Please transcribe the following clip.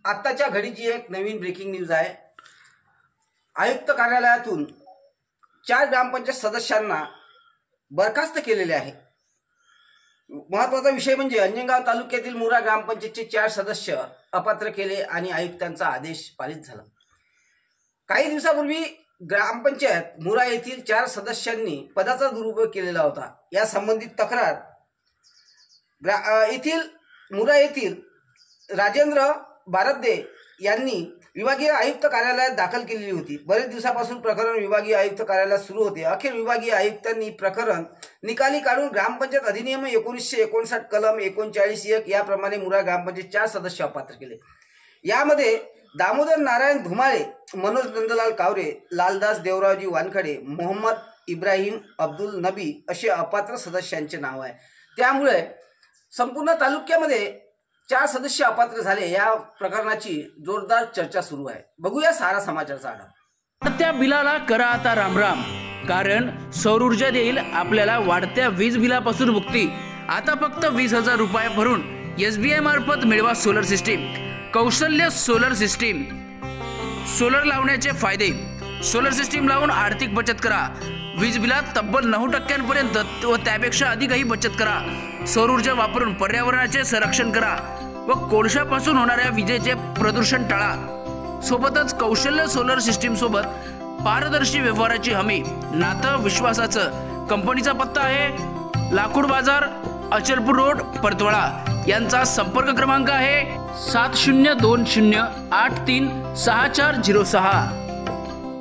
आत्ताच्या घडीची एक नवीन breaking news आहे। आयुक्त कार्यालयातून 4 ग्रामपंचायत सदस्यांना बरखास्त केलेले आहे। महत्त्वाचा विषय म्हणजे अंजनगाव तालुक्यातील मुरा ग्रामपंचायतचे 4 सदस्य अपात्र केले आणि आयुक्तांचा आदेश पारित झाला। काही दिवसापूर्वी ग्रामपंचायत मुरा येथील 4 सदस्यांनी पदाचा दुरुपयोग केलेला होता। या संबंधित तक्रार मुरा येथील राजेंद्र बारदे यांनी विभागीय आयुक्त कार्यालयात दाखल केलेली होती। बरेच दिवसापासून प्रकरण विभागीय आयुक्त कार्यालयात सुरू होते। अखेर विभागीय आयुक्तांनी प्रकरण निकाली काढून ग्रामपंचायत अधिनियम 1959 कलम 39(1) याप्रमाणे मुरा ग्रामपंचायत 4 सदस्य अपात्र केले। यामध्ये दामोदर नारायण धुमाळे, मनोज नंदलाल कावरे, लालदास देवरावजी वानखडे, मोहम्मद इब्राहिम अब्दुल नबी असे अपात्र सदस्यांचे नाव आहे। त्यामुळे संपूर्ण तालुक्यामध्ये 4 सदस्य अपात्र झाले। या प्रकरणाची जोरदार चर्चा सुरू आहे। बघूया सारा समाचारचा आढावा। त्या बिलाला करा आता रामराम, कारण सौर ऊर्जा देईल आपल्याला वाढत्या वीज बिलापासून मुक्ती। आता फक्त 20,000 रुपये भरून SBI मार्फत मिळवा सोलर सिस्टीम। कौशल्य सोलर सिस्टीम। सोलर लावण्याचे फायदे। सोलर सिस्टीम लावून आर्थिक बचत करा। वीज बिलात तब्बल 9% व त्यापेक्षा अधिकही बचत करा। सौर ऊर्जा वापरून पर्यावरणाचे संरक्षण करा व कोळशापासून होणाऱ्या विजेचे प्रदूषण टाळा। सोबतच कौशल्य सोलर सिस्टीम सोबत पारदर्शी व्यवहाराची हमी, नातं विश्वासाचं। कंपनीचा पत्ता आहे लाकूड बाजार, अचलपूर रोड, परतवाडा। यांचा संपर्क क्रमांक आहे 7020836406।